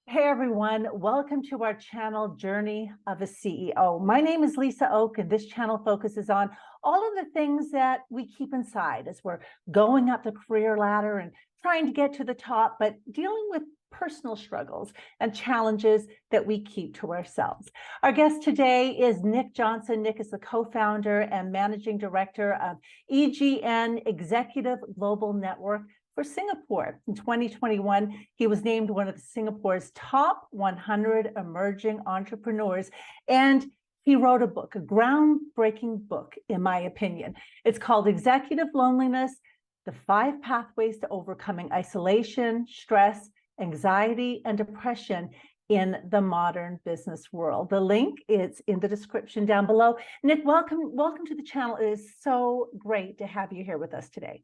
Hey everyone, welcome to our channel, Journey of a CEO. My name is Lisa Oak, and this channel focuses on all of the things that we keep inside as we're going up the career ladder and trying to get to the top, but dealing with personal struggles and challenges that we keep to ourselves. Our guest today is Nick Jonsson. Nick is the co-founder and managing director of EGN Executive Global Network for Singapore. In 2021, he was named one of Singapore's top 100 emerging entrepreneurs, and he wrote a book, a groundbreaking book, in my opinion. It's called Executive Loneliness: The 5 Pathways to Overcoming Isolation, Stress, Anxiety, and Depression in the Modern Business World. The link is in the description down below. Nick, welcome to the channel. It is so great to have you here with us today.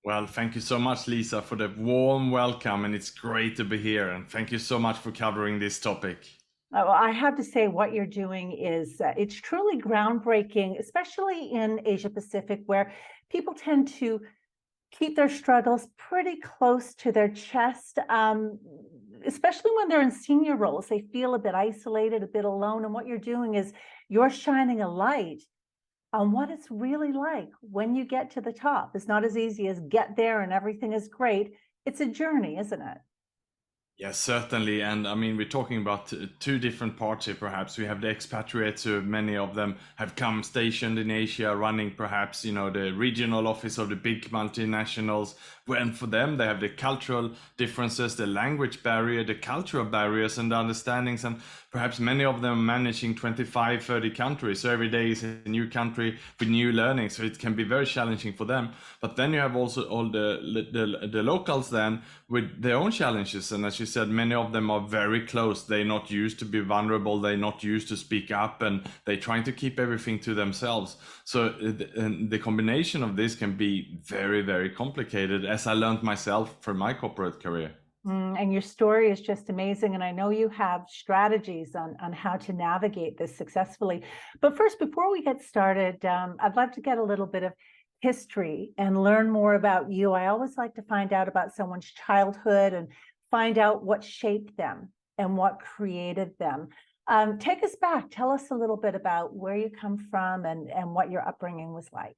Well, thank you so much, Lisa, for the warm welcome, and it's great to be here. And thank you so much for covering this topic. Well, I have to say what you're doing is it's truly groundbreaking, especially in Asia Pacific, where people tend to keep their struggles pretty close to their chest, especially when they're in senior roles. They feel a bit isolated, a bit alone. And what you're doing is you're shining a light on what it's really like when you get to the top. It's not as easy as get there and everything is great. It's a journey, isn't it? Yes, certainly. And I mean, we're talking about two different parts here, perhaps. We have the expatriates, who many of them have come stationed in Asia, running perhaps, the regional office of the big multinationals. And for them, they have the cultural differences, the language barrier, the cultural barriers, and the understandings. And perhaps many of them managing 25, 30 countries. So every day is a new country with new learning. So it can be very challenging for them. But then you have also all the locals then with their own challenges. And as you said, many of them are very close. They're not used to be vulnerable. They're not used to speak up, and they're trying to keep everything to themselves. So the combination of this can be very, very complicated, as I learned myself from my corporate career. And your story is just amazing. And I know you have strategies on how to navigate this successfully. But first, before we get started, I'd love to get a little bit of history and learn more about you. I always like to find out about someone's childhood and find out what shaped them and what created them. Take us back. Tell us a little bit about where you come from and what your upbringing was like.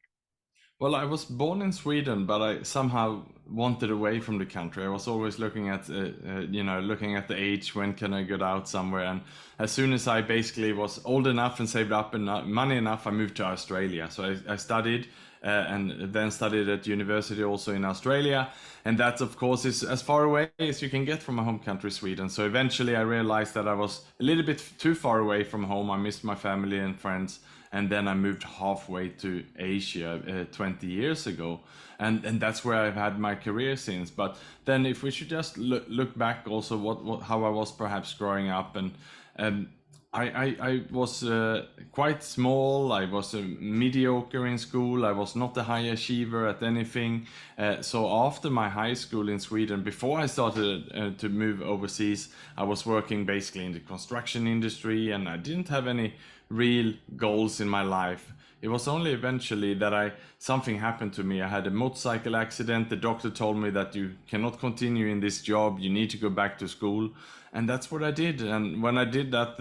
Well, I was born in Sweden, but I somehow wanted away from the country. I was always looking at, looking at the age, when can I get out somewhere? And as soon as I basically was old enough and saved up enough money enough, I moved to Australia. So I studied and then studied at university also in Australia. And that, of course, is as far away as you can get from my home country, Sweden. So eventually I realized that I was a little bit too far away from home. I missed my family and friends. And then I moved halfway to Asia 20 years ago. And that's where I've had my career since. But then if we should just look back also how I was perhaps growing up. And I was quite small. I was mediocre in school. I was not a high achiever at anything. So after my high school in Sweden, before I started to move overseas, I was working basically in the construction industry, and I didn't have any real goals in my life. It was only eventually that something happened to me. I had a motorcycle accident. The doctor told me that you cannot continue in this job. You need to go back to school. And that's what I did. And when I did that,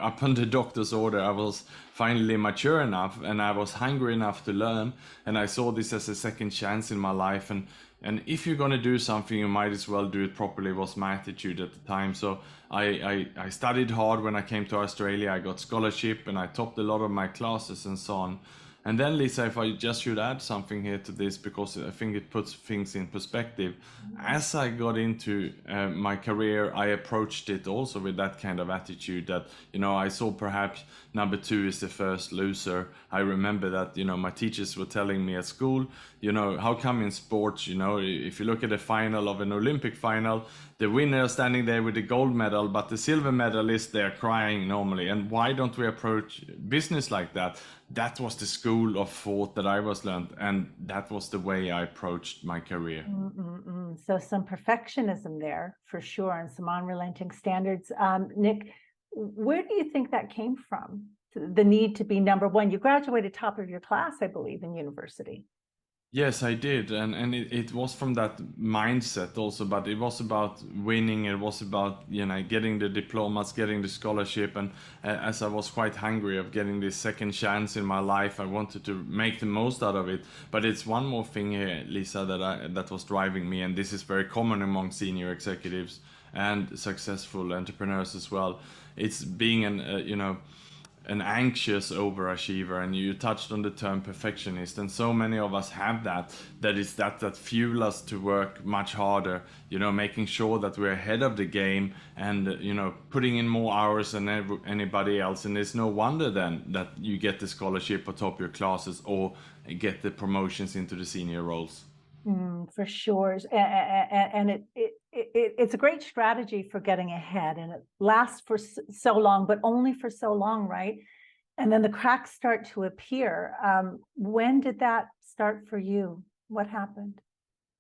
upon the doctor's order, I was finally mature enough and I was hungry enough to learn. And I saw this as a second chance in my life. And if you're going to do something, you might as well do it properly, was my attitude at the time. So I studied hard when I came to Australia. I got scholarship and I topped a lot of my classes and so on. And then, Lisa, if I just should add something here to this, because I think it puts things in perspective. As I got into my career, I approached it also with that kind of attitude that, I saw perhaps number 2 is the first loser. I remember that, my teachers were telling me at school, how come in sports, if you look at a final of an Olympic final, the winner is standing there with the gold medal, but the silver medalist, they're crying normally. And why don't we approach business like that? That was the school of thought that I was learned, and that was the way I approached my career. So some perfectionism there for sure, and some unrelenting standards. Nick, where do you think that came from? The need to be number one. You graduated top of your class, I believe, in university. Yes, I did, and it was from that mindset also, but it was about winning. It was about, you know, getting the diplomas, getting the scholarship, and as I was quite hungry of getting this second chance in my life, I wanted to make the most out of it. But it's one more thing here, Lisa, that was driving me, and this is very common among senior executives and successful entrepreneurs as well. It's being an anxious overachiever, and you touched on the term perfectionist, and so many of us have that fuel us to work much harder, you know, making sure that we're ahead of the game, and you know, putting in more hours than anybody else. And it's no wonder then that you get the scholarship or top your classes or get the promotions into the senior roles. For sure. And it's a great strategy for getting ahead, and it lasts for so long, but only for so long, right? And then the cracks start to appear. When did that start for you? What happened?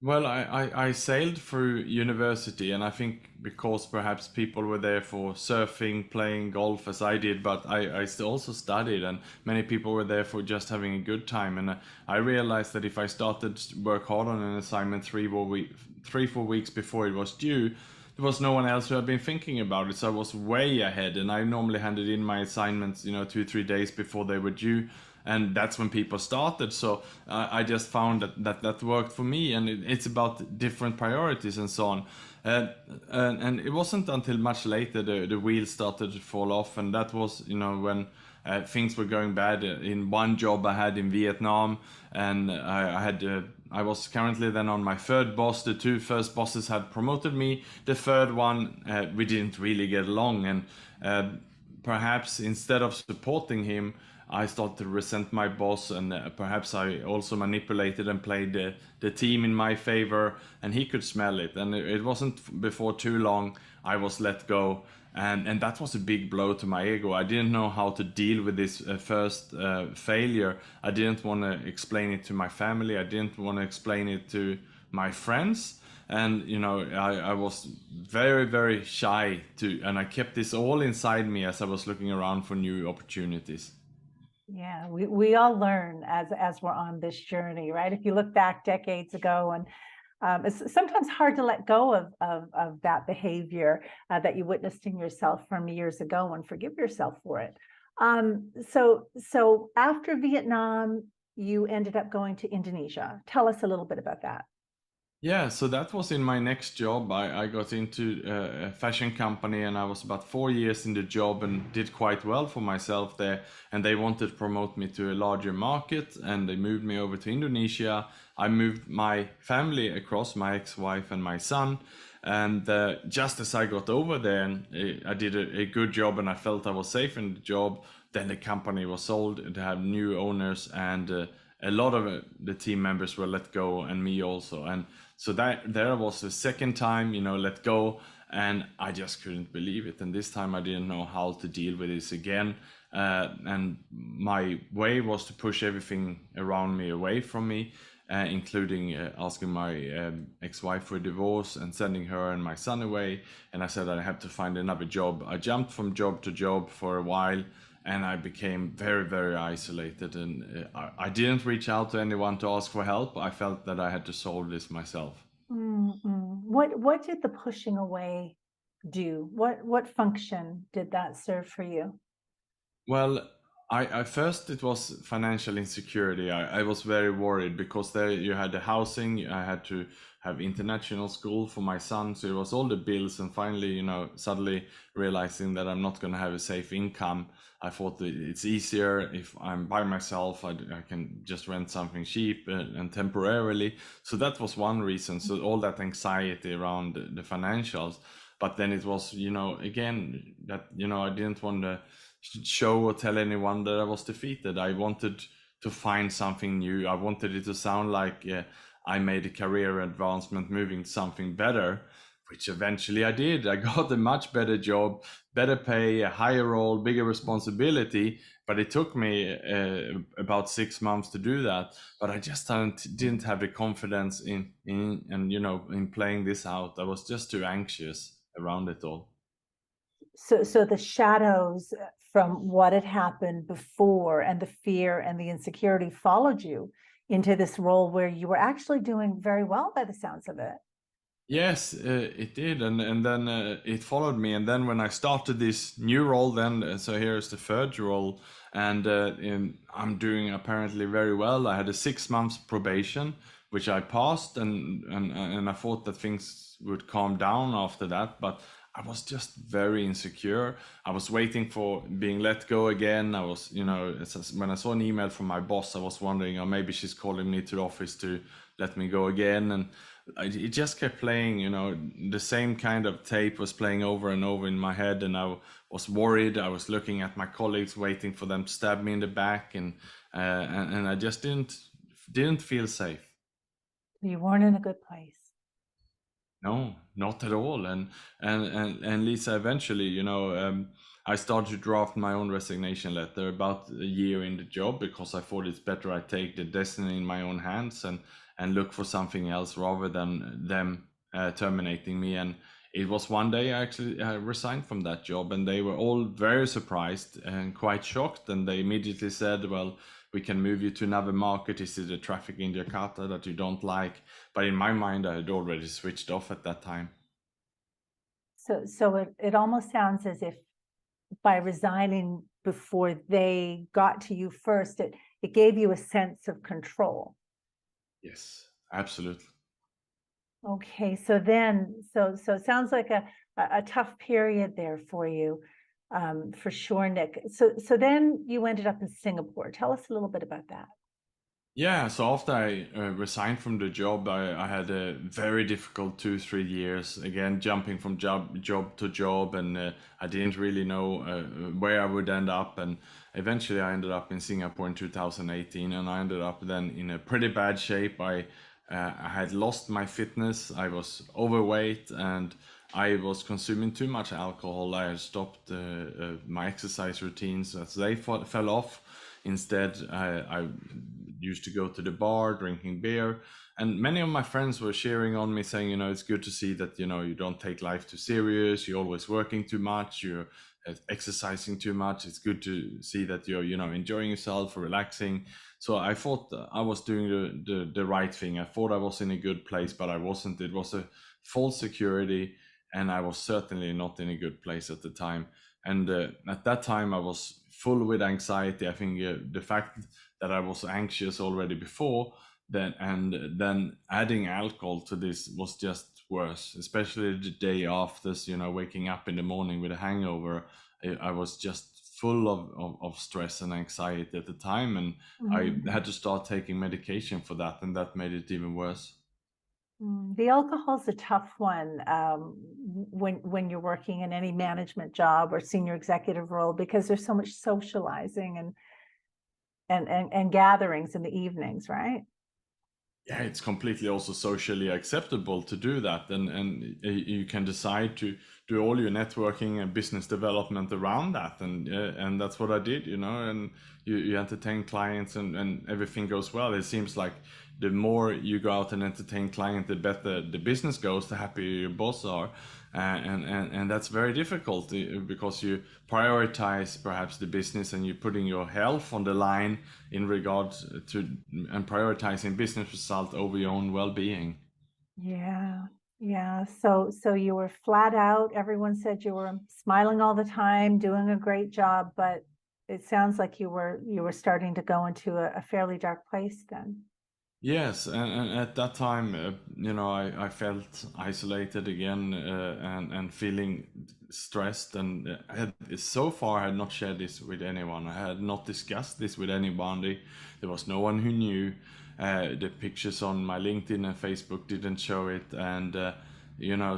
Well, I sailed through university, and I think because perhaps people were there for surfing, playing golf as I did, but I also studied, and many people were there for just having a good time. And I realized that if I started to work hard on an assignment 4 weeks before it was due, there was no one else who had been thinking about it. So I was way ahead, and I normally handed in my assignments, you know, 2, 3 days before they were due, and that's when people started. So I just found that worked for me, and it's about different priorities and so on. And it wasn't until much later the wheels started to fall off, and that was, you know, when things were going bad in one job I had in Vietnam, and I was currently then on my third boss. The two first bosses had promoted me. The third one, we didn't really get along, and perhaps instead of supporting him, I started to resent my boss, and perhaps I also manipulated and played the team in my favor, and he could smell it. And it wasn't before too long I was let go, and that was a big blow to my ego. I didn't know how to deal with this first failure. I didn't want to explain it to my family. I didn't want to explain it to my friends. And you know, I was very, very shy to, and I kept this all inside me as I was looking around for new opportunities. Yeah, we all learn as we're on this journey, right? If you look back decades ago, and it's sometimes hard to let go of that behavior that you witnessed in yourself from years ago, and forgive yourself for it. So after Vietnam, you ended up going to Indonesia. Tell us a little bit about that. Yeah, so that was in my next job. I got into a fashion company, and I was about 4 years in the job and did quite well for myself there. And they wanted to promote me to a larger market, and they moved me over to Indonesia. I moved my family across, my ex-wife and my son. And just as I got over there, and I did a good job, and I felt I was safe in the job, then the company was sold. They had new owners, and a lot of the team members were let go, and me also. And so that there was the second time, you know, let go, and I just couldn't believe it. And this time I didn't know how to deal with this again. And my way was to push everything around me away from me, including asking my ex-wife for a divorce and sending her and my son away. And I said I had to find another job. I jumped from job to job for a while, and I became very, very isolated. And I didn't reach out to anyone to ask for help. I felt that I had to solve this myself. What did the pushing away do? What function did that serve for you? Well, I first it was financial insecurity. I was very worried because there you had the housing, I had to have international school for my son, so it was all the bills. And finally, you know, suddenly realizing that I'm not going to have a safe income, I thought that it's easier if I'm by myself. I can just rent something cheap and temporarily. So that was one reason. So all that anxiety around the financials. But then it was, you know, again, that, you know, I didn't want to show or tell anyone that I was defeated. I wanted to find something new. I wanted it to sound like I made a career advancement, moving to something better, which eventually I did. I got a much better job, better pay, a higher role, bigger responsibility. But it took me about 6 months to do that. But I just didn't have the confidence in and, you know, in playing this out. I was just too anxious around it all. So the shadows from what had happened before, and the fear and the insecurity followed you into this role where you were actually doing very well by the sounds of it. Yes, it did, and then it followed me. And then when I started this new role, then so here's the third role, and I'm doing apparently very well. I had a 6 months probation, which I passed, and I thought that things would calm down after that, but I was just very insecure. I was waiting for being let go again. I was, when I saw an email from my boss, I was wondering, oh, maybe she's calling me to the office to let me go again, and it just kept playing, the same kind of tape was playing over and over in my head, and I was worried. I was looking at my colleagues, waiting for them to stab me in the back, and I just didn't feel safe. You weren't in a good place. No, not at all. And Lisa, eventually, I started to draft my own resignation letter about a year in the job, because I thought it's better I take the destiny in my own hands and look for something else rather than them terminating me. And it was one day I actually resigned from that job, and they were all very surprised and quite shocked. And they immediately said, well, we can move you to another market. Is it the traffic in Jakarta that you don't like? But in my mind, I had already switched off at that time. So it almost sounds as if by resigning before they got to you first, it gave you a sense of control. Yes, absolutely. Okay, so it sounds like a tough period there for you, for sure, Nick. So then you ended up in Singapore. Tell us a little bit about that. Yeah, so after I resigned from the job, I had a very difficult 2-3 years, again jumping from job to job, and I didn't really know where I would end up. And eventually I ended up in Singapore in 2018, and I ended up then in a pretty bad shape. I had lost my fitness, I was overweight, and I was consuming too much alcohol. I had stopped my exercise routines as they fell off. Instead, I used to go to the bar, drinking beer, and many of my friends were cheering on me, saying, it's good to see that, you don't take life too serious, you're always working too much, you're exercising too much. It's good to see that you're, enjoying yourself or relaxing. So I thought I was doing the right thing. I thought I was in a good place, but I wasn't. It was a false security, and I was certainly not in a good place at the time. And at that time, I was full with anxiety. I think the fact that I was anxious already before, then adding alcohol to this was just worse, especially the day after, waking up in the morning with a hangover. I was just full of stress and anxiety at the time, and I had to start taking medication for that, and that made it even worse. The alcohol's a tough one when you're working in any management job or senior executive role, because there's so much socializing and gatherings in the evenings, right? Yeah, it's completely also socially acceptable to do that, and you can decide to do all your networking and business development around that, and that's what I did, and you entertain clients, and everything goes well. It seems like the more you go out and entertain clients, the better the business goes, the happier your boss are. And that's very difficult, because you prioritize perhaps the business, and you're putting your health on the line in regards to, and prioritizing business result over your own well-being. Yeah. So you were flat out. Everyone said you were smiling all the time, doing a great job, but it sounds like you were starting to go into a fairly dark place then. Yes, and at that time, I felt isolated again, and feeling stressed, and so far I had not shared this with anyone. I had not discussed this with anybody. There was no one who knew. The pictures on my LinkedIn and Facebook didn't show it, and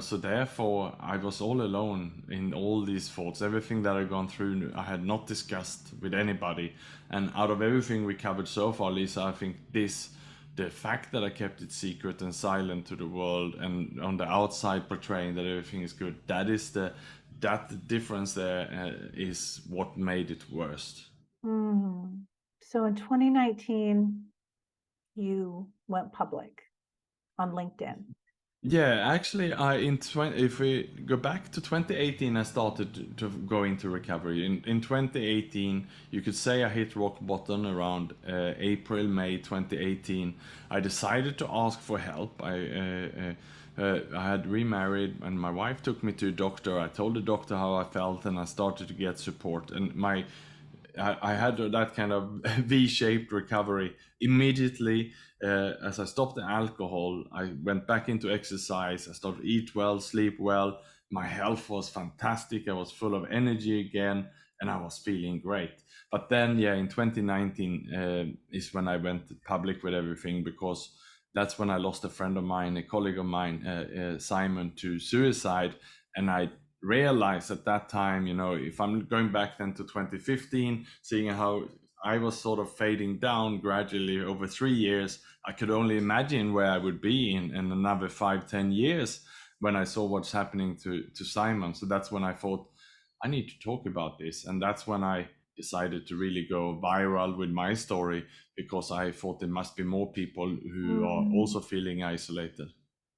so therefore I was all alone in all these thoughts. Everything that I'd gone through, I had not discussed with anybody. And out of everything we covered so far, Lisa, I think the fact that I kept it secret and silent to the world, and on the outside portraying that everything is good, that difference there is what made it worse. So in 2019, you went public on LinkedIn. Yeah, actually, if we go back to 2018, I started to go into recovery. In 2018, you could say I hit rock bottom around April, May 2018. I decided to ask for help. I had remarried, and my wife took me to a doctor. I told the doctor how I felt, and I started to get support. And I had that kind of V-shaped recovery immediately. As I stopped the alcohol, I went back into exercise. I started to eat well, sleep well. My health was fantastic. I was full of energy again, and I was feeling great. But then, yeah, in 2019 is when I went public with everything, because that's when I lost a friend of mine, a colleague of mine, Simon, to suicide. And I realized at that time, if I'm going back then to 2015, seeing how I was sort of fading down gradually over 3 years, I could only imagine where I would be in another 5-10 years when I saw what's happening to Simon. So that's when I thought, I need to talk about this. And that's when I decided to really go viral with my story, because I thought there must be more people who are also feeling isolated.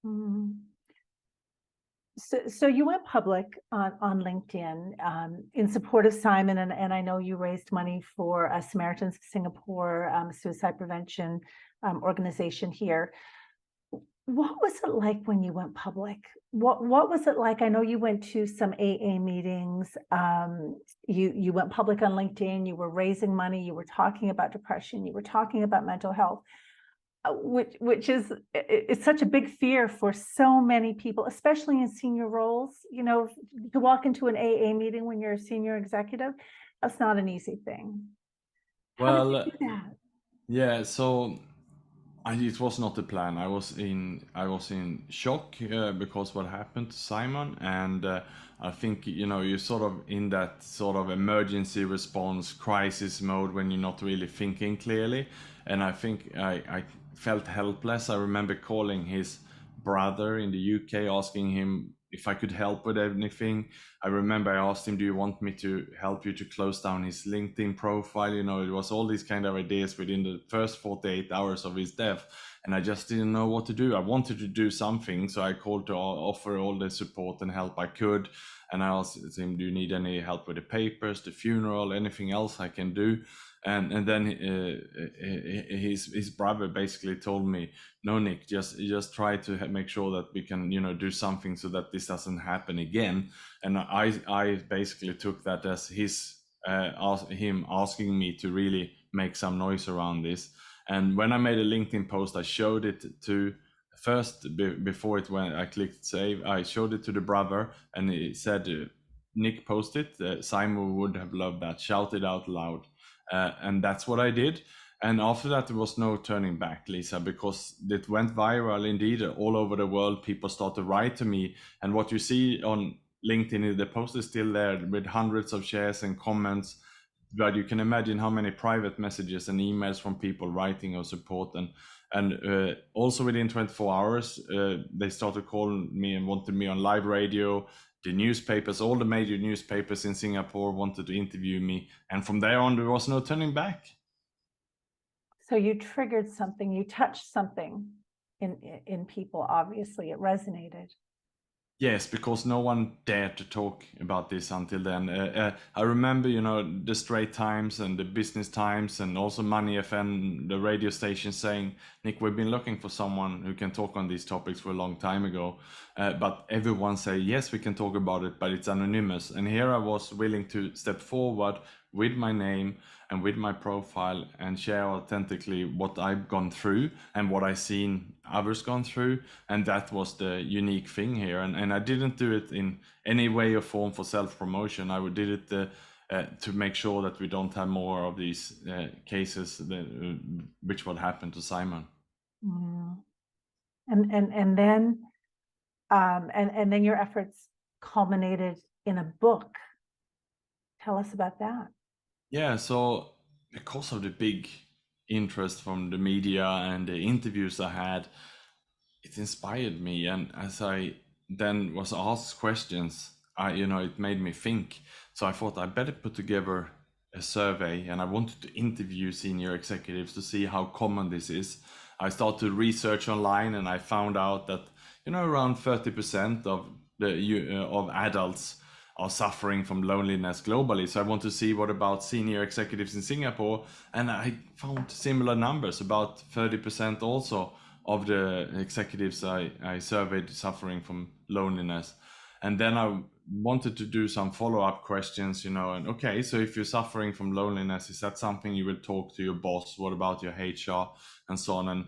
Mm. So you went public on LinkedIn in support of Simon, and I know you raised money for Samaritans of Singapore, suicide prevention organization here. What was it like when you went public? What was it like? I know you went to some AA meetings. You went public on LinkedIn. You were raising money. You were talking about depression. You were talking about mental health. Which is, it's such a big fear for so many people, especially in senior roles. To walk into an AA meeting when you're a senior executive, that's not an easy thing. How did you Well, do that? yeah, so it was not the plan. I was in shock because what happened to Simon, and I think you're sort of in that sort of emergency response crisis mode when you're not really thinking clearly, and I think I felt helpless. I remember calling his brother in the UK, asking him if I could help with anything. I remember I asked him, "Do you want me to help you to close down his LinkedIn profile?" It was all these kind of ideas within the first 48 hours of his death. And I just didn't know what to do. I wanted to do something. So I called to offer all the support and help I could. And I asked him, "Do you need any help with the papers, the funeral, anything else I can do?" And then his brother basically told me, "No, Nick, just try to make sure that we can do something so that this doesn't happen again." And I basically took that as him asking me to really make some noise around this. And when I made a LinkedIn post, I showed it to first before it went. I clicked save. I showed it to the brother, and it said, "Nick posted. Simon would have loved that. Shout it out loud." And that's what I did. And after that, there was no turning back, Lisa, because it went viral indeed all over the world. People started to write to me, and what you see on LinkedIn, the post is still there with hundreds of shares and comments. But you can imagine how many private messages and emails from people writing of support. And also within 24 hours, they started calling me and wanted me on live radio. The newspapers, all the major newspapers in Singapore wanted to interview me. And from there on, there was no turning back. So you triggered something, you touched something in people. Obviously, it resonated. Yes, because no one dared to talk about this until then. I remember, the Straight Times and the Business Times and also Money FM, the radio station saying, "Nick, we've been looking for someone who can talk on these topics for a long time ago." But everyone say, "Yes, we can talk about it, but it's anonymous." And here I was willing to step forward with my name and with my profile and share authentically what I've gone through and what I've seen others gone through. And that was the unique thing here. And I didn't do it in any way or form for self-promotion. I did it to make sure that we don't have more of these cases which would happen to Simon. Mm. And then and then your efforts culminated in a book. Tell us about that. Yeah, so because of the big interest from the media and the interviews I had, it inspired me. And as I then was asked questions, it made me think. So I thought I better put together a survey, and I wanted to interview senior executives to see how common this is. I started to research online, and I found out that around 30% of adults are suffering from loneliness globally. So I want to see what about senior executives in Singapore, and I found similar numbers, about 30% also of the executives I surveyed suffering from loneliness. And then I wanted to do some follow-up questions, and okay, so if you're suffering from loneliness, is that something you will talk to your boss? What about your HR and so on? And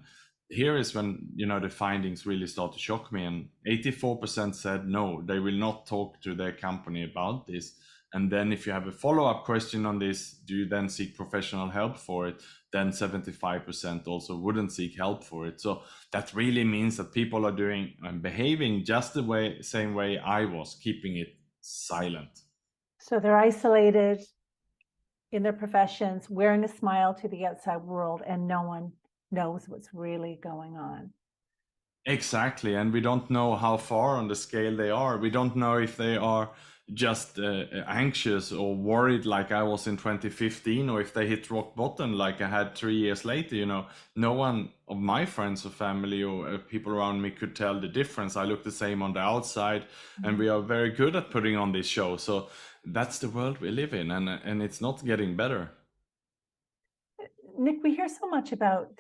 here is when, the findings really start to shock me. And 84% said no, they will not talk to their company about this. And then if you have a follow-up question on this, do you then seek professional help for it? Then 75% also wouldn't seek help for it. So that really means that people are doing and behaving just the same way I was, keeping it silent. So they're isolated in their professions, wearing a smile to the outside world, and no one knows what's really going on. Exactly. And we don't know how far on the scale they are. We don't know if they are just anxious or worried like I was in 2015, or if they hit rock bottom like I had 3 years later. No one of my friends or family or people around me could tell the difference. I look the same on the outside, and we are very good at putting on this show. So that's the world we live in, and it's not getting better. Nick, we hear so much about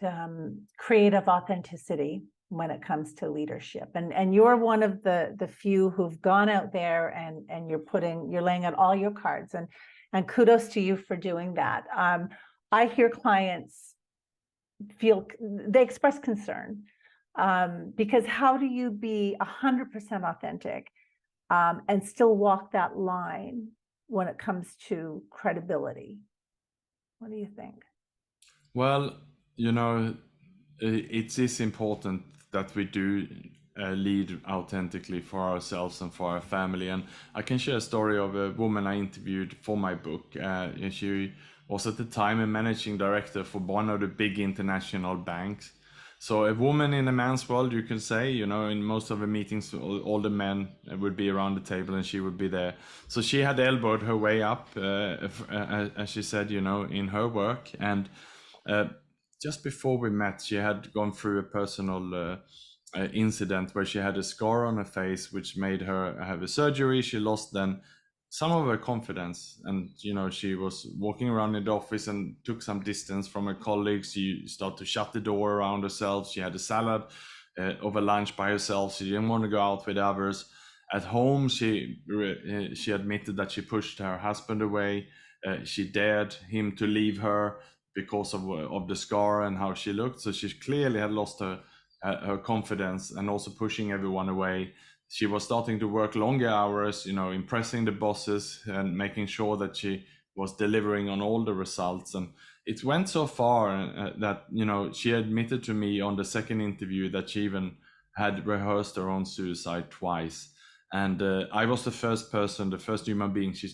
creative authenticity when it comes to leadership, and you're one of the few who've gone out there and you're laying out all your cards, and kudos to you for doing that. I hear clients they express concern because how do you be 100% authentic and still walk that line when it comes to credibility? What do you think? Well, it is important that we do lead authentically for ourselves and for our family. And I can share a story of a woman I interviewed for my book. She was at the time a managing director for one of the big international banks. So a woman in a man's world, you can say, in most of the meetings, all the men would be around the table and she would be there. So she had elbowed her way up, as she said, in her work. And just before we met, she had gone through a personal incident where she had a scar on her face, which made her have a surgery. She lost then some of her confidence, and she was walking around in the office and took some distance from her colleagues. She started to shut the door around herself. She had a salad over lunch by herself. She didn't want to go out with others. At home, she admitted that she pushed her husband away. She dared him to leave her because of the scar and how she looked. So she clearly had lost her confidence, and also pushing everyone away. She was starting to work longer hours, impressing the bosses and making sure that she was delivering on all the results. And it went so far that, she admitted to me on the second interview that she even had rehearsed her own suicide twice. And I was the first human being she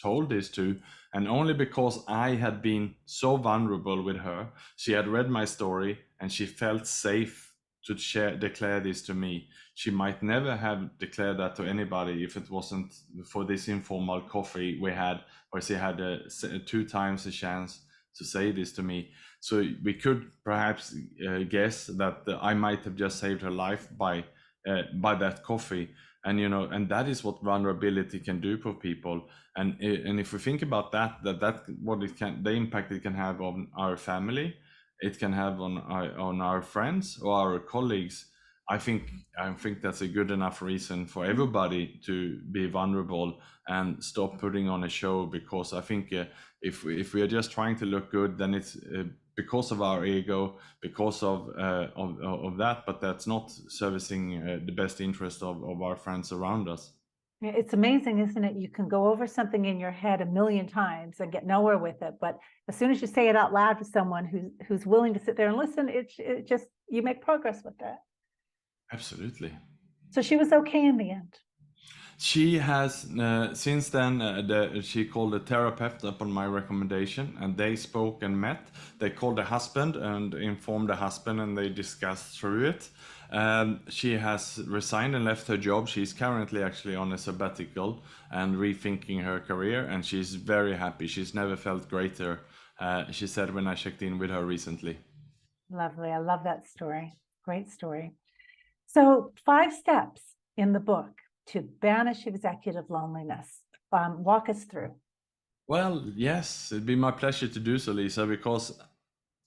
told this to. And only because I had been so vulnerable with her, she had read my story and she felt safe to declare this to me. She might never have declared that to anybody if it wasn't for this informal coffee we had, where she had 2 times a chance to say this to me. So we could perhaps guess that I might have just saved her life by that coffee. And and that is what vulnerability can do for people. And if we think about that what it can, the impact it can have on our family, it can have on our friends or our colleagues. I think that's a good enough reason for everybody to be vulnerable and stop putting on a show. Because I think if we are just trying to look good, then it's because of our ego, because of that, but that's not servicing the best interest of our friends around us. It's amazing, isn't it? You can go over something in your head a million times and get nowhere with it, but as soon as you say it out loud to someone who's willing to sit there and listen, it just, you make progress with that. Absolutely. So she was okay in the end. She has since then she called a therapist upon my recommendation, and they spoke and met. They called the husband and informed the husband, and they discussed through it. She has resigned and left her job. She's currently actually on a sabbatical and rethinking her career, and she's very happy. She's never felt greater, she said when I checked in with her recently. Lovely. I love that story. Great story. So 5 steps in the book to banish executive loneliness. Walk us through. Well, yes, it'd be my pleasure to do so, Lisa, because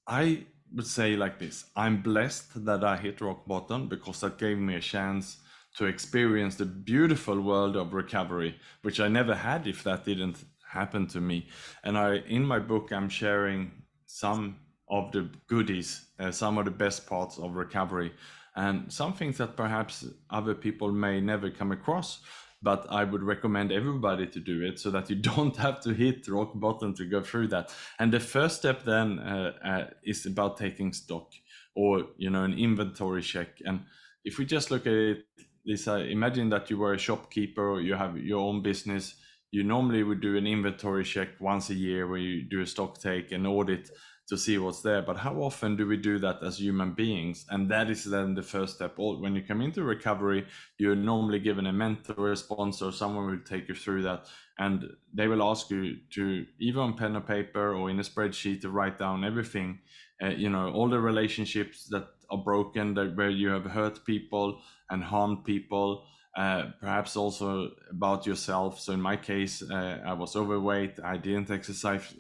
I would say like this: I'm blessed that I hit rock bottom, because that gave me a chance to experience the beautiful world of recovery, which I never had if that didn't happen to me. And in my book, I'm sharing some of the goodies, some of the best parts of recovery, and some things that perhaps other people may never come across. But I would recommend everybody to do it, so that you don't have to hit rock bottom to go through that. And the first step then is about taking stock, or an inventory check. And if we just look at it, Lisa, imagine that you were a shopkeeper, or you have your own business. You normally would do an inventory check once a year, where you do a stock take and audit to see what's there. But how often do we do that as human beings? And that is then the first step. When you come into recovery, you're normally given a mentor, a sponsor, someone will take you through that. And they will ask you to, either on pen or paper or in a spreadsheet, to write down everything, all the relationships that are broken, where you have hurt people and harmed people, perhaps also about yourself. So in my case, I was overweight, I didn't exercise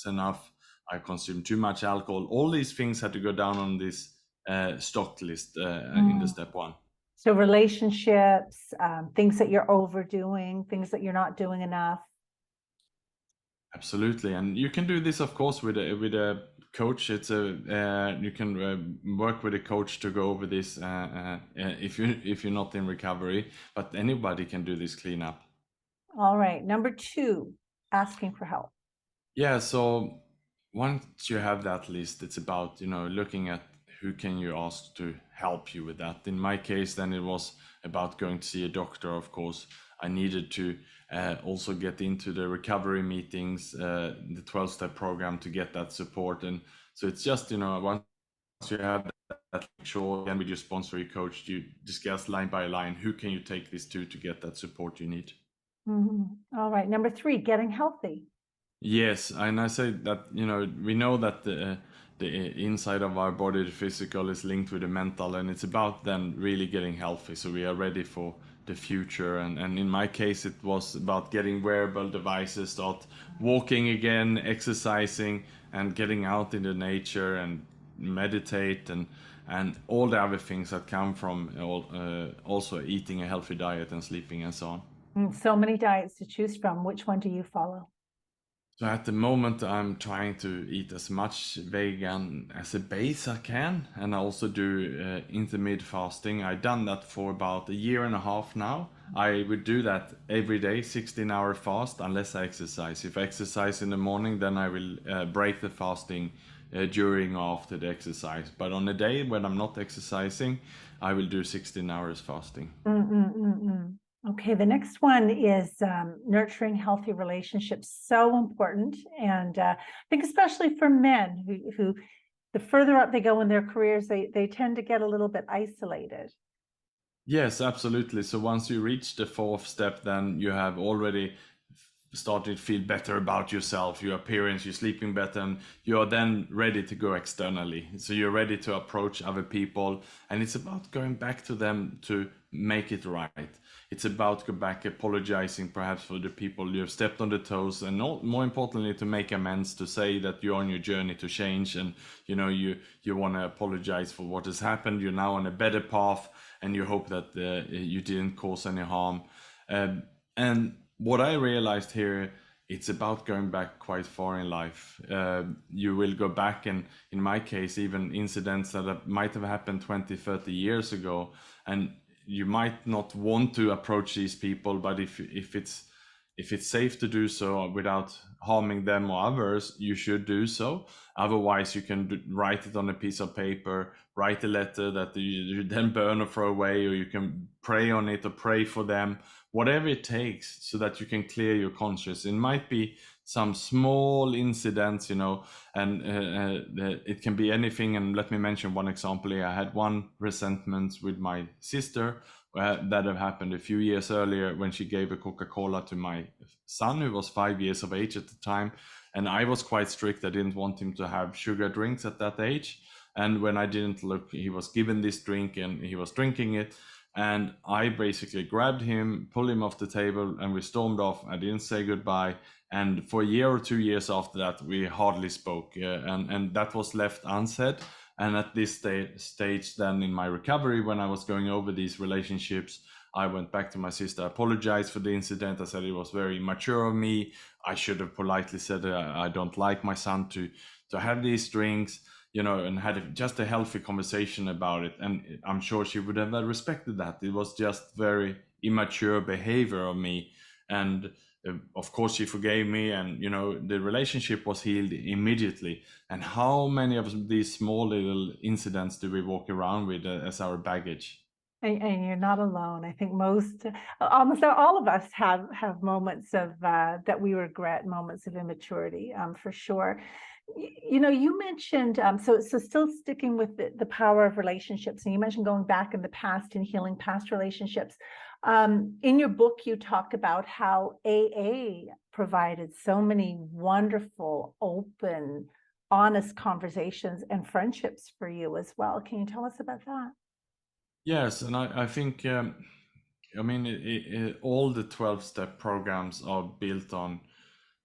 enough, I consumed too much alcohol. All these things had to go down on this stock list in the step 1. So relationships, things that you're overdoing, things that you're not doing enough. Absolutely, and you can do this, of course, with a coach. It's you can work with a coach to go over this if you're not in recovery. But anybody can do this cleanup. All right. Number 2, asking for help. Yeah. So once you have that list, it's about looking at who can you ask to help you with that. In my case, then it was about going to see a doctor. Of course, I needed to also get into the recovery meetings, the 12-step program, to get that support. And so it's just once you have that, sure, and with your sponsor, your coach, you discuss line by line, who can you take this to get that support you need. All right. Number 3, getting healthy. Yes, and I say that we know that the inside of our body, the physical, is linked with the mental, and it's about then really getting healthy, so we are ready for the future. And in my case, it was about getting wearable devices, start walking again, exercising, and getting out in the nature and meditate, and all the other things that come from also eating a healthy diet and sleeping and so on. So many diets to choose from. Which one do you follow? So at the moment, I'm trying to eat as much vegan as a base I can, and I also do intermittent fasting. I've done that for about 1.5 years now. I would do that every day, 16-hour fast, unless I exercise. If I exercise in the morning, then I will break the fasting during or after the exercise. But on a day when I'm not exercising, I will do 16 hours fasting. Okay, the next one is nurturing healthy relationships. So important. And I think especially for men who the further up they go in their careers, they tend to get a little bit isolated. Yes, absolutely. So once you reach the 4th step, then you have already started to feel better about yourself, your appearance, you're sleeping better, and you're then ready to go externally. So you're ready to approach other people, and it's about going back to them to make it right. It's about go back, apologizing perhaps for the people you have stepped on the toes, and more importantly, to make amends, to say that you're on your journey to change, and you want to apologize for what has happened. You're now on a better path, and you hope that you didn't cause any harm. And what I realized here, it's about going back quite far in life. You will go back, and in my case, even incidents that might have happened 20, 30 years ago, and you might not want to approach these people, but if it's safe to do so without harming them or others, you should do so. Otherwise, you can write it on a piece of paper, write a letter that you then burn or throw away, or you can pray on it or pray for them, whatever it takes, so that you can clear your conscience. It might be some small incidents, and it can be anything. And let me mention one example here. I had one resentment with my sister that had happened a few years earlier, when she gave a Coca-Cola to my son, who was 5 years of age at the time. And I was quite strict. I didn't want him to have sugar drinks at that age. And when I didn't look, he was given this drink and he was drinking it. And I basically grabbed him, pulled him off the table, and we stormed off. I didn't say goodbye. And for a year or 2 years after that, we hardly spoke. And that was left unsaid. And at this stage, then in my recovery, when I was going over these relationships, I went back to my sister, apologized for the incident. I said it was very mature of me. I should have politely said I don't like my son to have these drinks, and had just a healthy conversation about it. And I'm sure she would have respected that. It was just very immature behavior of me. And of course, she forgave me, and the relationship was healed immediately. And how many of these small little incidents do we walk around with as our baggage? And you're not alone. I think almost all of us have moments of that we regret, moments of immaturity, for sure. You mentioned so still sticking with the power of relationships, and you mentioned going back in the past and healing past relationships. In your book, you talk about how AA provided so many wonderful, open, honest conversations and friendships for you as well. Can you tell us about that? Yes, and I think all the 12-step programs are built on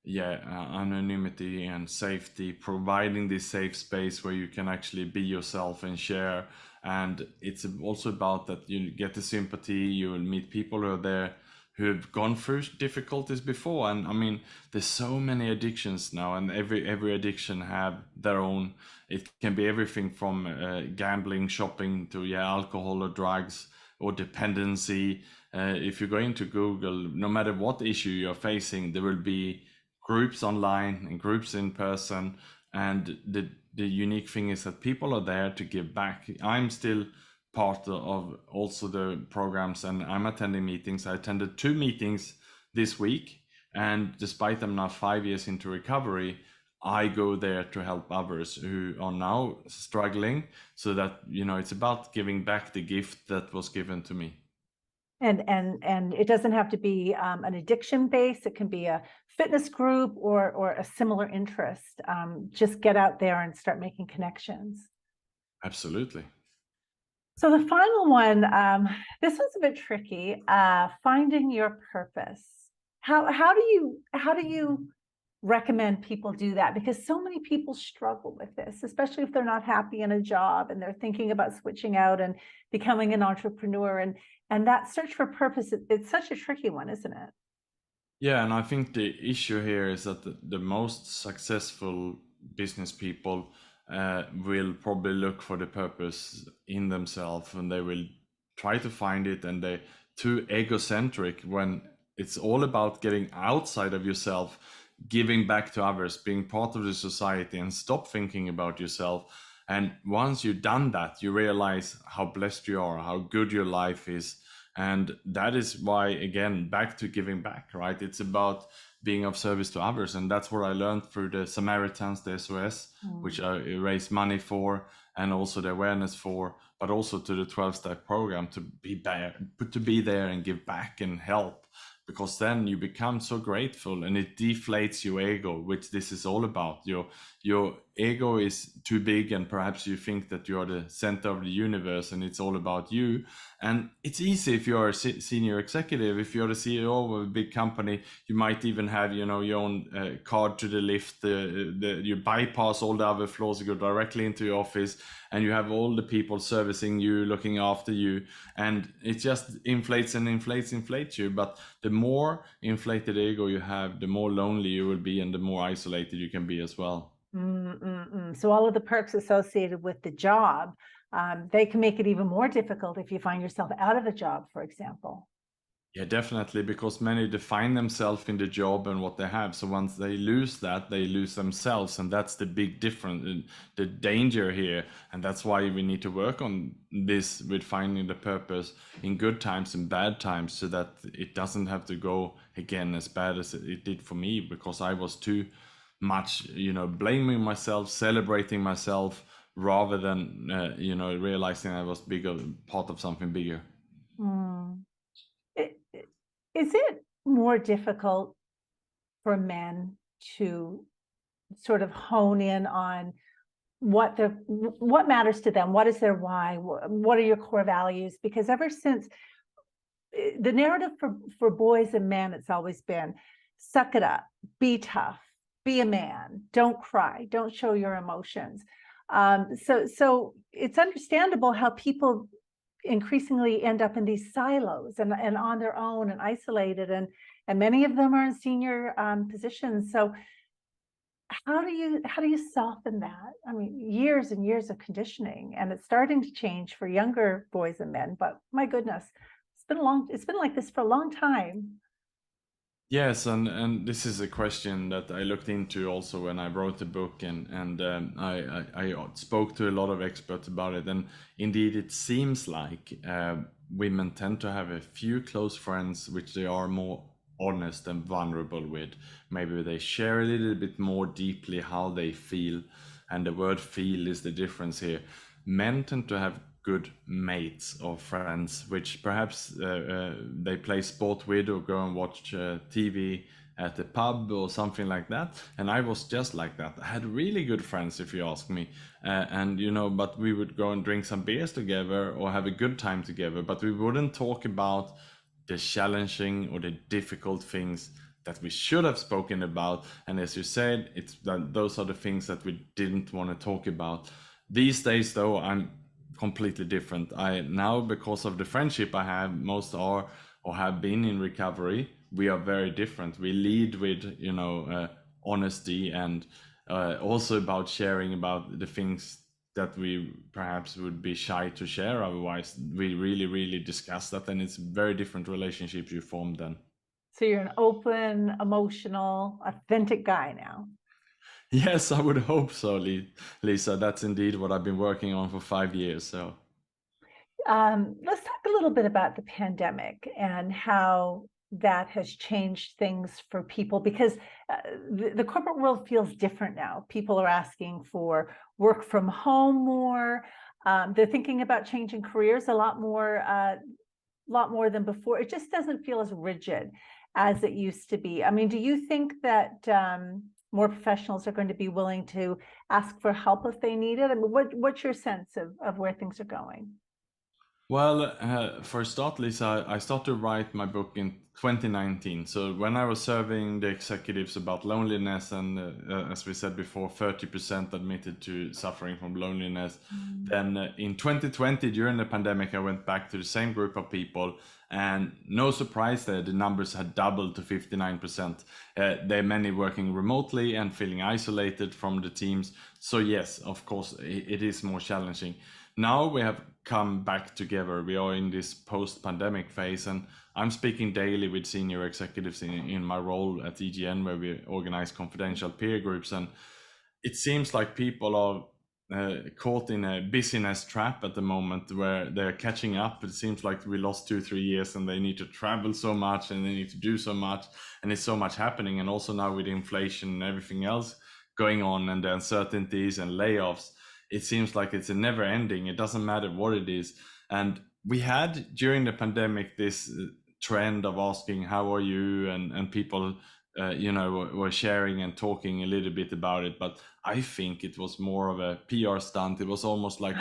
anonymity and safety, providing this safe space where you can actually be yourself and share. And it's also about that you get the sympathy, you will meet people who are there who have gone through difficulties before. And there's so many addictions now, and every addiction have their own. It can be everything from gambling, shopping, to alcohol or drugs or dependency. If you go into Google, no matter what issue you're facing, there will be groups online and groups in person. And the unique thing is that people are there to give back. I'm still part of also the programs, and I'm attending meetings. I attended 2 meetings this week, and despite I'm now 5 years into recovery, I go there to help others who are now struggling, so that it's about giving back the gift that was given to me. And it doesn't have to be an addiction base. It can be a fitness group or a similar interest. Just get out there and start making connections. Absolutely. So the final one, this was a bit tricky. Finding your purpose. How do you recommend people do that? Because so many people struggle with this, especially if they're not happy in a job and they're thinking about switching out and becoming an entrepreneur. And that search for purpose, it's such a tricky one, isn't it? Yeah, and I think the issue here is that the most successful business people will probably look for the purpose in themselves, and they will try to find it, and they're too egocentric when it's all about getting outside of yourself, giving back to others, being part of the society, and stop thinking about yourself. And once you've done that, you realize how blessed you are, how good your life is. And that is why, again, back to giving back, right? It's about being of service to others. And that's what I learned through the Samaritans, the SOS, which I raise money for, and also the awareness for, but also to the 12-step program, to be there and give back and help. Because then you become so grateful, and it deflates your ego, which this is all about. Your ego is too big, and perhaps you think that you're the center of the universe and it's all about you. And it's easy if you're a senior executive, if you're the CEO of a big company, you might even have your own card to the lift. You bypass all the other floors, you go directly into your office, and you have all the people servicing you, looking after you, and it just inflates and inflates you. But the more inflated ego you have, the more lonely you will be, and the more isolated you can be as well. So all of the perks associated with the job, they can make it even more difficult if you find yourself out of a job, for example. Yeah, definitely, because many define themselves in the job and what they have. So once they lose that, they lose themselves, and that's the big difference, the danger here. And that's why we need to work on this with finding the purpose in good times and bad times, so that it doesn't have to go again as bad as it did for me, because I was too much, blaming myself, celebrating myself, rather than, realizing I was part of something bigger. Is it more difficult for men to sort of hone in on what matters to them, what is their why, what are your core values? Because ever since the narrative for boys and men, it's always been suck it up, be tough, be a man, don't cry, don't show your emotions. So it's understandable how people increasingly end up in these silos and on their own and isolated, and many of them are in senior positions. So how do you soften that? I mean, years and years of conditioning, and it's starting to change for younger boys and men, but my goodness, it's been like this for a long time. Yes, and this is a question that I looked into also when I wrote the book, and I spoke to a lot of experts about it, and indeed it seems like women tend to have a few close friends which they are more honest and vulnerable with. Maybe they share a little bit more deeply how they feel, and the word "feel" is the difference here. Men tend to have good mates or friends, which perhaps they play sport with or go and watch TV at the pub or something like that. And I was just like that. I had really good friends, if you ask me. And, you know, but we would go and drink some beers together or have a good time together, but we wouldn't talk about the challenging or the difficult things that we should have spoken about. And as you said, those are the things that we didn't want to talk about. These days, though, I'm completely different. I now, because of the friendship I have, most are or have been in recovery. We are very different. We lead with, you know, honesty, and also about sharing about the things that we perhaps would be shy to share otherwise. We really discuss that, and it's very different relationships you form then. So you're an open, emotional, authentic guy now. Yes, I would hope so, Lisa. That's indeed what I've been working on for 5 years. So Let's talk a little bit about the pandemic and how that has changed things for people, because the corporate world feels different now. People are asking for work from home more. They're thinking about changing careers a lot more than before. It just doesn't feel as rigid as it used to be. I mean, do you think that more professionals are going to be willing to ask for help if they need it? I mean, what's your sense of where things are going? well, for a start, Lisa, I started to write my book in 2019. So when I was surveying the executives about loneliness, and as we said before, 30% admitted to suffering from loneliness. Then in 2020, during the pandemic, I went back to the same group of people, and no surprise there, the numbers had doubled to 59%. There are many working remotely and feeling isolated from the teams. So yes, of course, it is more challenging. Now we have come back together. We are in this post-pandemic phase, and I'm speaking daily with senior executives in my role at EGN, where we organize confidential peer groups. And it seems like people are caught in a busyness trap at the moment, where they're catching up. It seems like we lost 2-3 years, and they need to travel so much, and they need to do so much, and it's so much happening. And also now with inflation and everything else going on, and the uncertainties and layoffs, it seems like it's a never ending. It doesn't matter what it is. And we had during the pandemic this trend of asking, how are you? And people, you know, were sharing and talking a little bit about it. But I think it was more of a PR stunt. It was almost like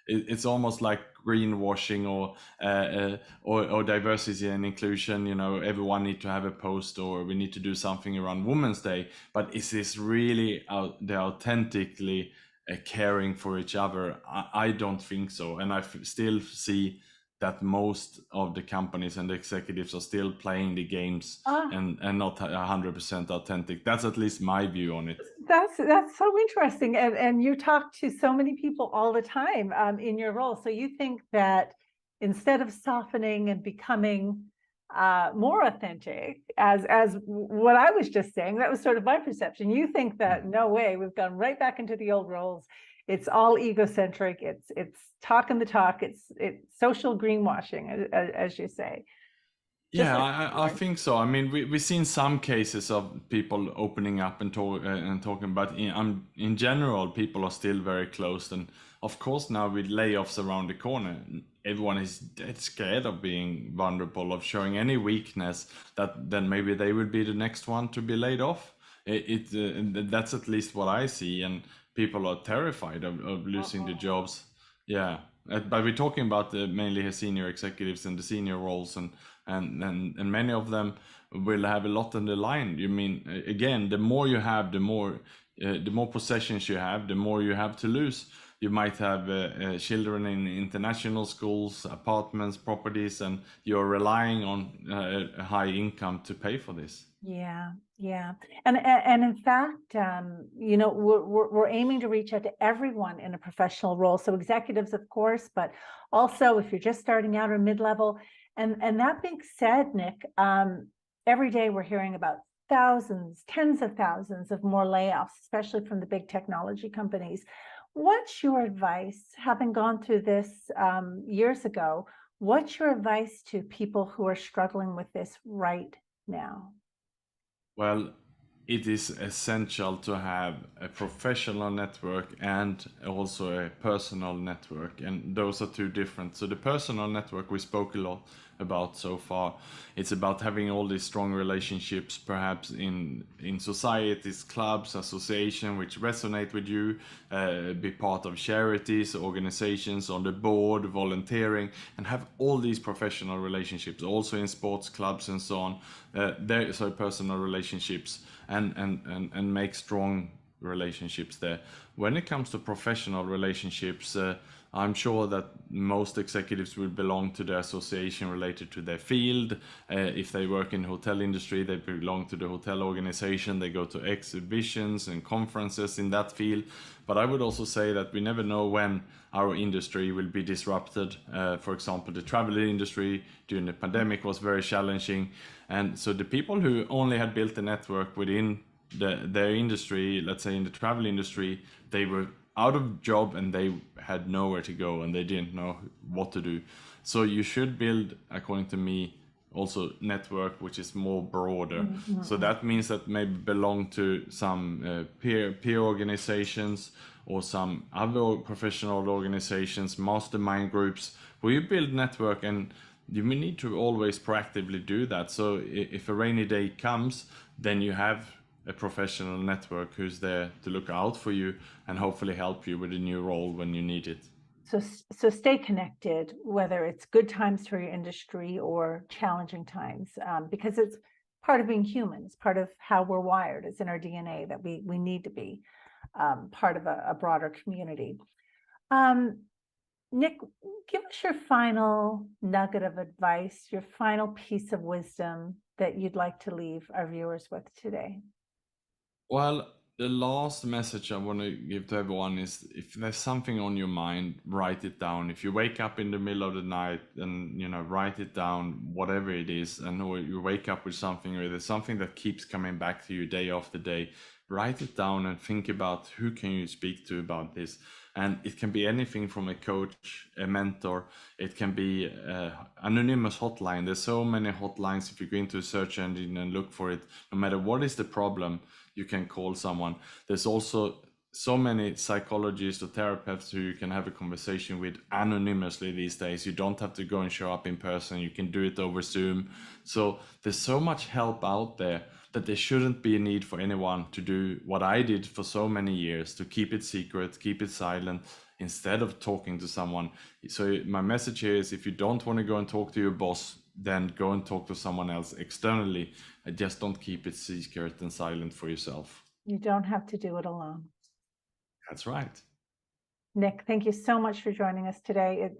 it's almost like greenwashing, or diversity and inclusion. You know, everyone need to have a post, or we need to do something around Women's Day. But is this really the authentically caring for each other? I don't think so. And I still see that most of the companies and the executives are still playing the games and not 100% authentic. That's at least my view on it. That's so interesting. And you talk to so many people all the time in your role. So you think that instead of softening and becoming more authentic, as what I was just saying, that was sort of my perception. You think that no way, we've gone right back into the old roles. It's all egocentric. It's talking the talk. It's social greenwashing, as you say. Yeah, I think so. I mean, we've seen some cases of people opening up and talking, but in general, people are still very closed. And of course, now with layoffs around the corner, everyone is dead scared of being vulnerable, of showing any weakness, that then maybe they would be the next one to be laid off. That's at least what I see. And people are terrified of losing the jobs. Yeah, but we're talking about mainly the senior executives and the senior roles, and many of them will have a lot on the line. You mean again, the more you have, the more possessions you have, the more you have to lose. You might have children in international schools, apartments, properties, and you're relying on a high income to pay for this. Yeah, yeah. And in fact, you know, we're aiming to reach out to everyone in a professional role. So executives, of course, but also if you're just starting out or mid-level. And that being said, Nick, every day we're hearing about thousands, tens of thousands of more layoffs, especially from the big technology companies. What's your advice, having gone through this years ago, what's your advice to people who are struggling with this right now? Well, it is essential to have a professional network and also a personal network, and those are two different. So the personal network we spoke a lot about so far. It's about having all these strong relationships, perhaps in societies, clubs, association, which resonate with you. Be part of charities, organizations, on the board, volunteering, and have all these professional relationships. Also in sports clubs and so on. There, so personal relationships and make strong relationships there. When it comes to professional relationships, I'm sure that most executives will belong to the association related to their field. If they work in hotel industry, they belong to the hotel organization. They go to exhibitions and conferences in that field. But I would also say that we never know when our industry will be disrupted. For example, the travel industry during the pandemic was very challenging. And so the people who only had built a network within their industry, let's say in the travel industry, they were out of job and they had nowhere to go and they didn't know what to do. So you should build, according to me, also network which is more broader. So that means that maybe belong to some peer organizations or some other professional organizations, mastermind groups, where you build network, and you need to always proactively do that. So if a rainy day comes, then you have a professional network who's there to look out for you and hopefully help you with a new role when you need it. So stay connected, whether it's good times for your industry or challenging times, because it's part of being human. It's part of how we're wired. It's in our DNA that we need to be part of a broader community. Nick, give us your final nugget of advice, your final piece of wisdom that you'd like to leave our viewers with today. Well, the last message I want to give to everyone is, if there's something on your mind, write it down. If you wake up in the middle of the night and, you know, write it down, whatever it is, and or you wake up with something, or there's something that keeps coming back to you day after day, write it down and think about who can you speak to about this. And it can be anything from a coach, a mentor. It can be anonymous hotline. There's so many hotlines. If you go into a search engine and look for it, no matter what is the problem, you can call someone. There's also so many psychologists or therapists who you can have a conversation with anonymously these days. You don't have to go and show up in person. You can do it over Zoom. So there's so much help out there that there shouldn't be a need for anyone to do what I did for so many years, to keep it secret, keep it silent, instead of talking to someone. So my message here is, if you don't want to go and talk to your boss, then go and talk to someone else externally. Just don't keep it secret and silent for yourself. You don't have to do it alone. That's right. Nick, thank you so much for joining us today.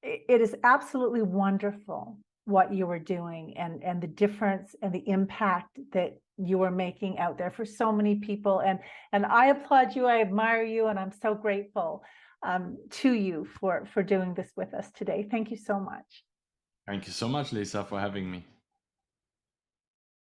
It is absolutely wonderful what you are doing, and the difference and the impact that you are making out there for so many people. And I applaud you, I admire you, and I'm so grateful to you for doing this with us today. Thank you so much. Thank you so much, Lisa, for having me.